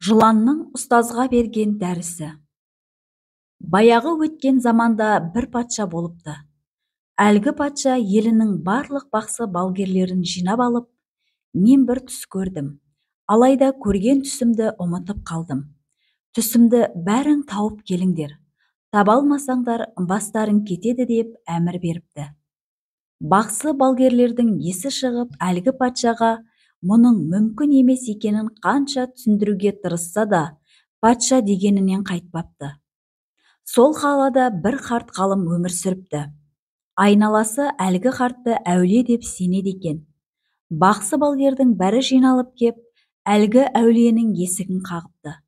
Жыланның ұстазға берген дәрісі. Баяғы өткен заманда бір патша болыпты. Әлгі патша елінің барлық бақсы балгерлерін жинап алып, мен бір түс көрдім. Алайда көрген түсімді ұмытып қалдым. Түсімді бәрің тауып келіңдер. Таба алмасаңдар, бастарың кетеді деп әмір беріпті. Бақсы балгерлердің есі шығып, әлгі патшаға мұның мүмкін емес екенін қанша түсіндіруге тырысса да, патша дегенінен қайтпапты. Сол қалада бір қарт ғалым өмір сүріпті. Айналасы әлгі қартты әулие деп сенеді екен. Бақсы балгердің бәрі жиналып кеп, әлгі әулиенің есігін қағыпты.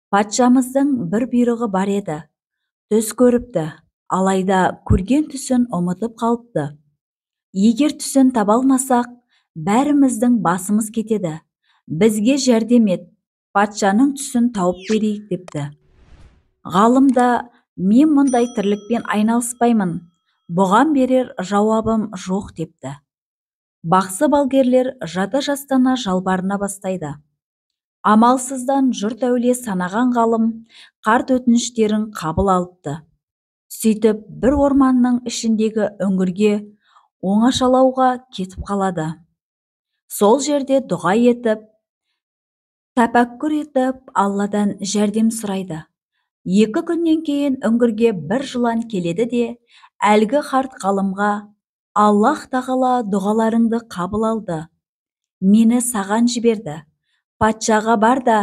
Патшамыздың бір бұйрығы бар еді. Түс көріпті, алайда көрген түсін ұмытып қалыпты. Егер түсін таба алмасақ, бәріміздің басымыз кетеді. Бізге жәрдем ет, патшаның түсін тауып берейік депті. Ғалым да, мен мұндай тірлікпен айналыспаймын, бұған берер жауабым жоқ депті. Бақсы балгерлер жата жастана жалбарына бастайды. Амалсыздан жұрт әулие санаған ғалым қарт өтініштерін қабыл алыпты. Сөйтіп бір орманның ішіндегі үңгірге оңашалауға кетіп қалады. Сол жерде дұға етіп, тәпәккүр етіп, Алладан жәрдем сұрайды. 2 күннен кейін үңгірге бір жылан келеді де, әлгі қарт ғалымға: Аллах тағала дұғаларыңды қабыл алды. Мені саған жіберді. Патшаға бар да,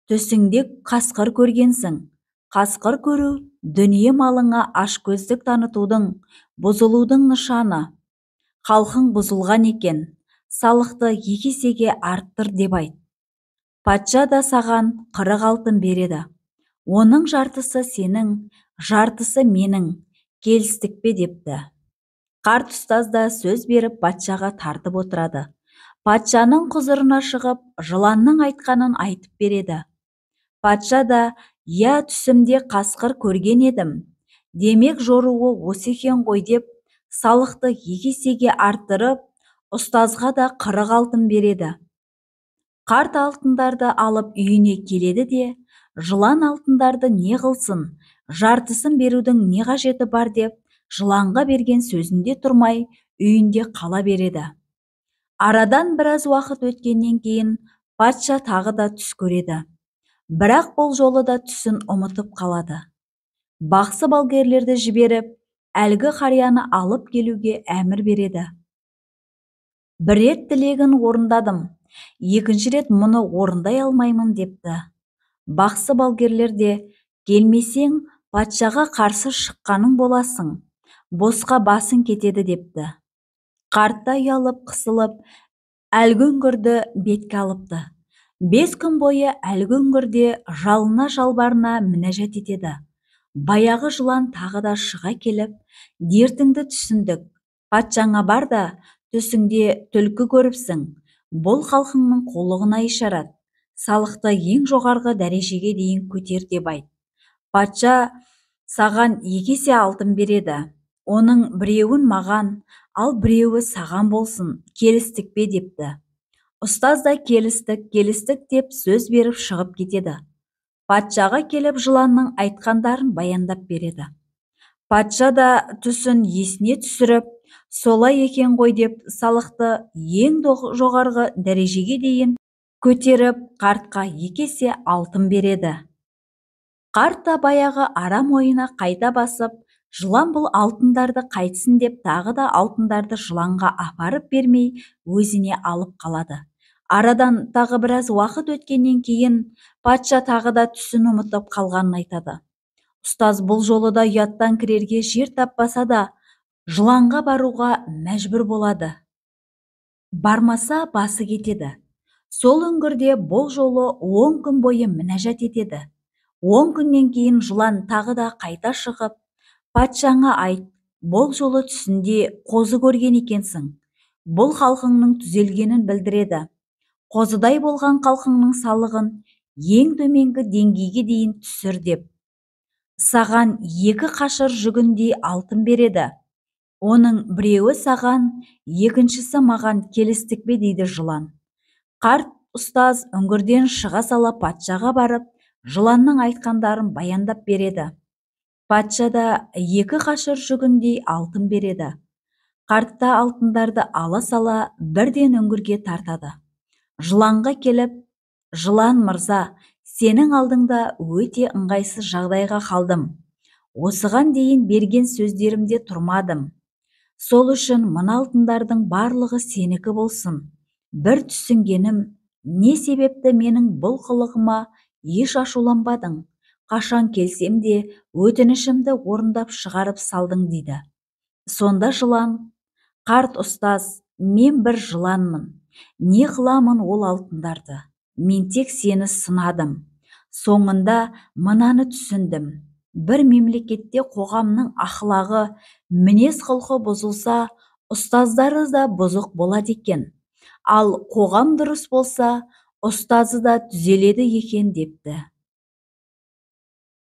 түсіңде қасқыр көргенсің. Қасқыр көру дүние малыңа ашкөздік танытудың, бұзылудың нышаны. Халқың бұзылған екен, салықты 2 есеге арттыр деп айт. Патша да саған 40 алтын береді. Оның жартысы сенің, жартысы менің. Келістік пе депті. Қарт ұстаз да сөз беріп патшаға тартып отырады. Патшаның құзырына шығып, жыланның айтқанын айтып береді. Патша да: я түсімде қасқыр көрген едім. Демек жоруы осы екен ғой деп, салықты 2 есеге арттырып, ұстазға да 40 алтын береді. Қарт алтындарды алып үйіне келеді де, жылан алтындарды не қылсын, жартысын берудің не қажеті бар деп, жыланға берген сөзінде тұрмай, үйінде қала береді. Арадан біраз уақыт өткеннен кейін патша тағы да түс көреді. Бірақ бұл жолы да түсін ұмытып қалады. Бақсы балгерлерді жіберіп, әлгі қарияны алып келуге әмір береді. Бір рет тілегін орындадым, 2-ші рет мұны орындай алмаймын депті. Бақсы балгерлер де: келмесең, патшаға қарсы шыққаның боласың, босқа басың кетеді депті. Қартта ұялып қысылып, әлгі үңгірді бетке алыпты. 5 күн бойы әлгі үңгірде жалына жалбарына мінәжат етеді. Баяғы жылан тағы да шыға келіп: дертіңді түсіндік, патшаңа бар да, түсіңде түлкі көріпсің. Бұл халқыңның қулығына ишарат. Салықты ең жоғарғы дәрежеге дейін көтер деп айт. Патша саған 2 есе алтын береді. Оның біреуін маған, ал біреуі саған болсын. Келістік пе депті. Ұстаз да келістік деп сөз беріп шығып кетеді. Патшаға келіп жыланның айтқандарын баяндап береді. Патша да түсін есіне түсіріп, солай екен ғой деп, салықты ең жоғарғы дәрежеге дейін көтеріп, қартқа 2 есе алтын береді. Қарт та баяғы арам ойына қайта басып, жылан бұл алтындарды қайтсын деп, тағы да алтындарды жыланға апарып бермей, өзіне алып қалады. Арадан тағы біраз уақыт өткеннен кейін патша тағы да түсін ұмытып қалғанын айтады. Ұстаз бұл жолы да ұяттан кірерге жер таппаса да, жыланға баруға мәжбүр болады. Бармаса басы кетеді. Сол үңгірде бұл жолы 10 күн бойы мінәжат етеді. 10 күннен кейін жылан тағы да қайта шығып: патшаңа айт, бұл жолы түсінде қозы көрген екенсің. Бұл халқыңның түзелгенін білдіреді. Қозыдай болған халқыңның салығын ең төменгі деңгейге дейін түсір деп. Саған 2 қашыр жүгіндей алтын береді. Оның біреуі саған, екіншісі маған. Келістік пе дейді жылан. Қарт ұстаз үңгірден шыға сала патшаға барып, жыланның айтқандарын баяндап береді. Патша да 2 қашыр жүгіндей алтын береді. Қартта алтындарды ала сала бірден үңгірге тартады. Жыланға келіп, жылан мырза, сенің алдыңда өте ыңғайсыз жағдайға қалдым. Осыған дейін берген сөздерімде тұрмадым. Сол үшін мына алтындардың барлығы сенікі болсын. Бір түсінгенім, не себепті менің бұл қылығыма еш ашуланбадың? Қашан келсем де өтінішімді орындап шығарып салдың дейді. Сонда жылан: қарт ұстаз, мен бір жыланмын. Не қыламын ол алтындарды? Мен тек сені сынадым. Соңында мынаны түсіндім. Бір мемлекетте қоғамның ақылағы, мінез құлқы бұзылса, ұстаздары да бұзық болады екен. Ал қоғам дұрыс болса, ұстазы да түзеледі екен депті.